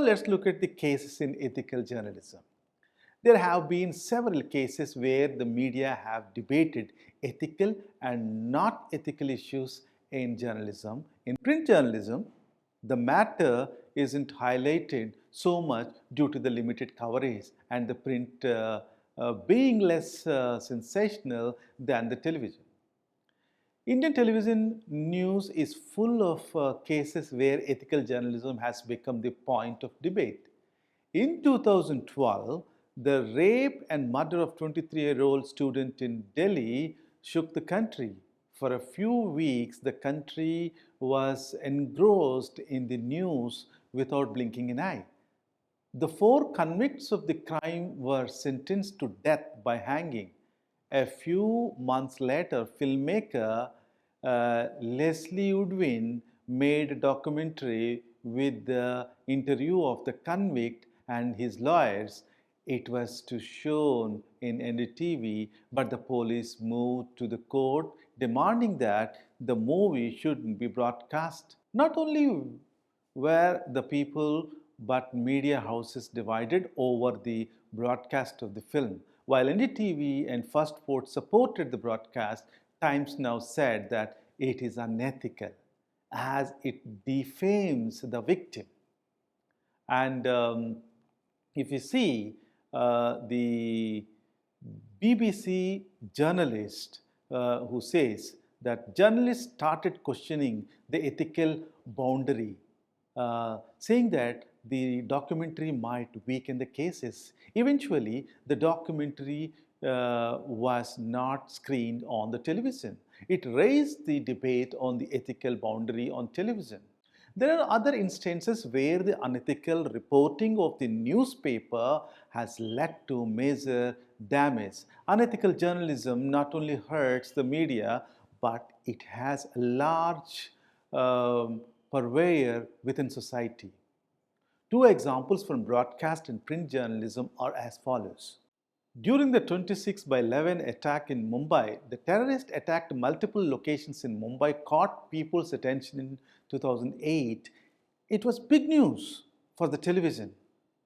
let's look at the cases in ethical journalism. There have been several cases where the media have debated ethical and not ethical issues in journalism. In print journalism, the matter isn't highlighted so much due to the limited coverage and the print being less sensational than the television. Indian television news is full of cases where ethical journalism has become the point of debate. In 2012, the rape and murder of 23-year-old student in Delhi shook the country. For a few weeks, the country was engrossed in the news without blinking an eye. The four convicts of the crime were sentenced to death by hanging. A few months later, filmmaker Leslie Woodwin made a documentary with the interview of the convict and his lawyers. It was to shown in NDTV, but the police moved to the court demanding that the movie shouldn't be broadcast. Not only were the people but media houses divided over the broadcast of the film. While NDTV and First Port supported the broadcast, Times Now said that it is unethical as it defames the victim. And if you see the BBC journalist who says that journalists started questioning the ethical boundary, saying that the documentary might weaken the cases. Eventually, the documentary was not screened on the television. It raised the debate on the ethical boundary on television. There are other instances where the unethical reporting of the newspaper has led to major damage. Unethical journalism not only hurts the media, but it has a large purveyor within society. Two examples from broadcast and print journalism are as follows. During the 26 by 11 attack in Mumbai, the terrorist attacked multiple locations in Mumbai, caught people's attention in 2008. It was big news for the television,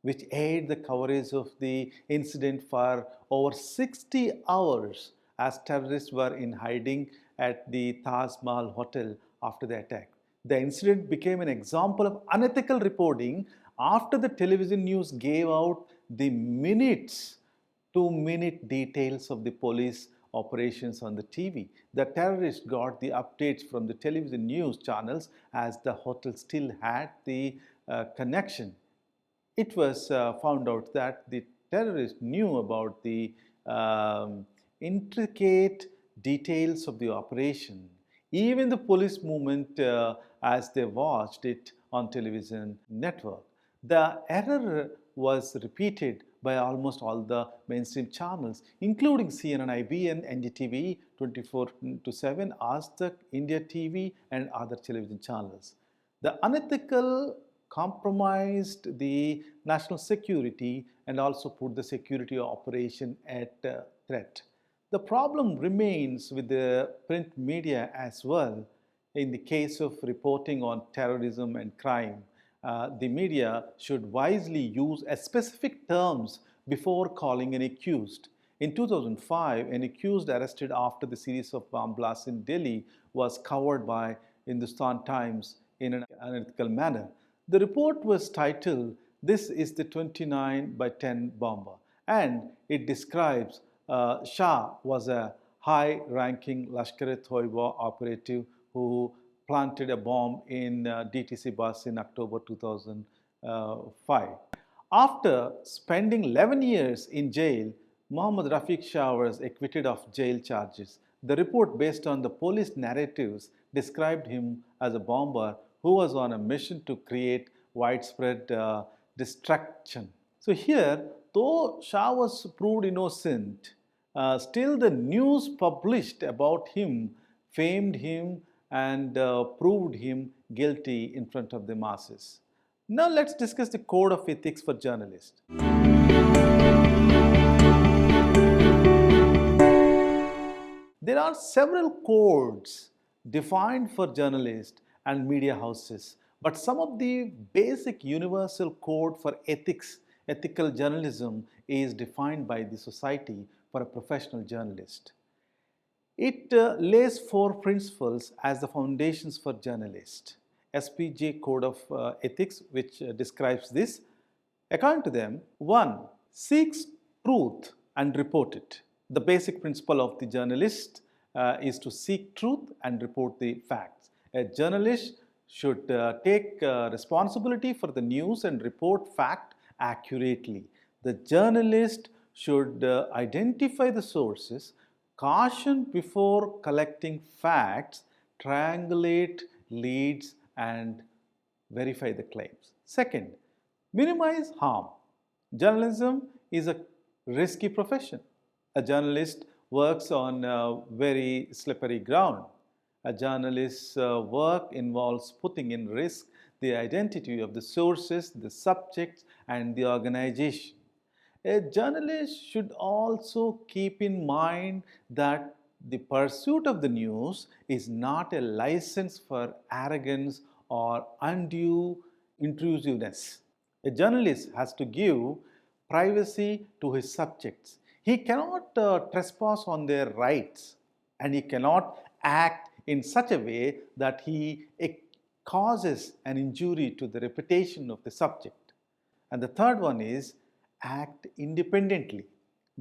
which aired the coverage of the incident for over 60 hours as terrorists were in hiding at the Taj Mahal Hotel after the attack. The incident became an example of unethical reporting after the television news gave out the minutes 2-minute details of the police operations on the TV. The terrorists got the updates from the television news channels as the hotel still had the connection. It was found out that the terrorists knew about the intricate details of the operation. Even the police movement as they watched it on television network. The error was repeated by almost all the mainstream channels, including CNN, IBN, NDTV, 24/7, Aaj India TV, and other television channels. The unethical compromised the national security and also put the security operation at threat. The problem remains with the print media as well. In the case of reporting on terrorism and crime, the media should wisely use a specific terms before calling an accused. In 2005, an accused arrested after the series of bomb blasts in Delhi was covered by Hindustan Times in an unethical manner. The report was titled, "This is the 29 by 10 bomber," and it describes Shah was a high-ranking Lashkar-e-Toiba operative who planted a bomb in DTC bus in October 2005. After spending 11 years in jail, Mohammad Rafiq Shah was acquitted of jail charges. The report, based on the police narratives, described him as a bomber who was on a mission to create widespread destruction. So here, though Shah was proved innocent, still the news published about him famed him and proved him guilty in front of the masses. Now let's discuss the code of ethics for journalists. There are several codes defined for journalists and media houses, But some of the basic universal code for ethical journalism is defined by the Society for a Professional Journalist. It lays four principles as the foundations for journalists. SPJ Code of Ethics, which describes this. According to them, 1. Seeks truth and report it. The basic principle of the journalist is to seek truth and report the facts. A journalist should take responsibility for the news and report fact accurately. The journalist should identify the sources, caution before collecting facts, triangulate leads, and verify the claims. Second, minimize harm. Journalism is a risky profession. A journalist works on very slippery ground. A journalist's work involves putting in risk the identity of the sources, the subjects, and the organization. A journalist should also keep in mind that the pursuit of the news is not a license for arrogance or undue intrusiveness. A journalist has to give privacy to his subjects. He cannot trespass on their rights, and he cannot act in such a way that he causes an injury to the reputation of the subject. And the third one is act independently.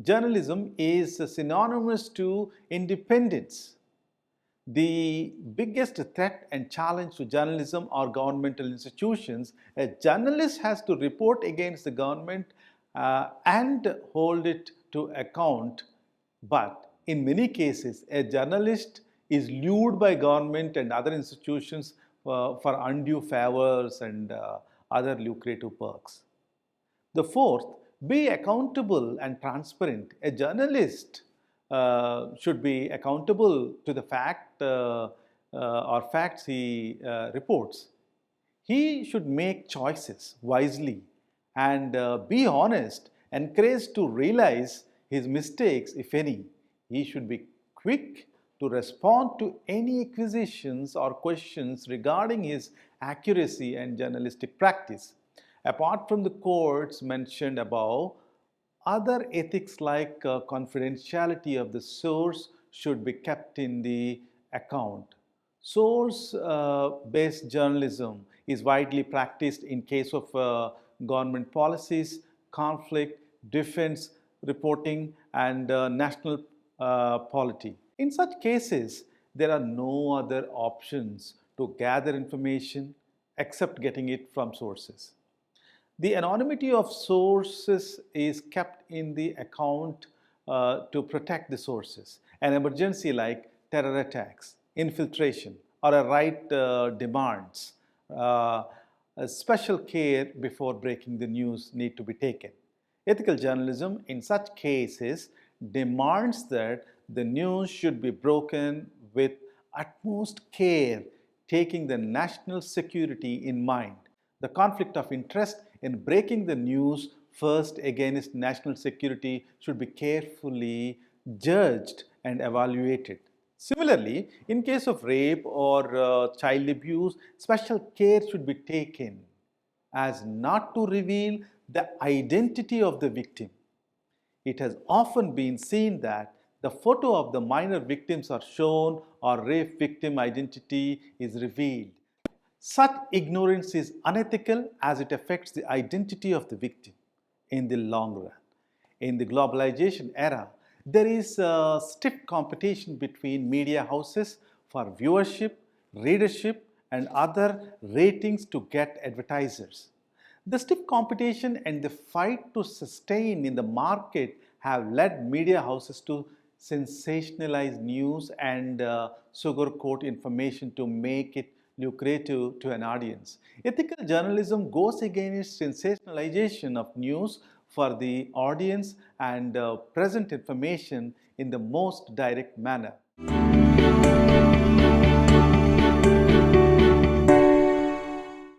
Journalism is synonymous to independence. The biggest threat and challenge to journalism are governmental institutions. A journalist has to report against the government and hold it to account. But in many cases, a journalist is lured by government and other institutions for undue favors and other lucrative perks. The fourth, be accountable and transparent. A journalist should be accountable to the fact or facts he reports. He should make choices wisely and be honest, encouraged to realize his mistakes, if any. He should be quick to respond to any accusations or questions regarding his accuracy and journalistic practice. Apart from the codes mentioned above, other ethics like confidentiality of the source should be kept in the account. Source-based journalism is widely practiced in case of government policies, conflict, defense reporting, and national polity. In such cases, there are no other options to gather information except getting it from sources. The anonymity of sources is kept in the account to protect the sources. An emergency like terror attacks, infiltration, or a right demands a special care before breaking the news need to be taken. Ethical journalism in such cases demands that the news should be broken with utmost care, taking the national security in mind. The conflict of interest in breaking the news first against national security should be carefully judged and evaluated. Similarly, in case of rape or child abuse, special care should be taken as not to reveal the identity of the victim. It has often been seen that the photo of the minor victims are shown or rape victim identity is revealed. Such ignorance is unethical as it affects the identity of the victim in the long run. In the globalization era, there is a stiff competition between media houses for viewership, readership, and other ratings to get advertisers. The stiff competition and the fight to sustain in the market have led media houses to sensationalize news and sugarcoat information to make it lucrative to an audience. Ethical journalism goes against sensationalization of news for the audience and present information in the most direct manner.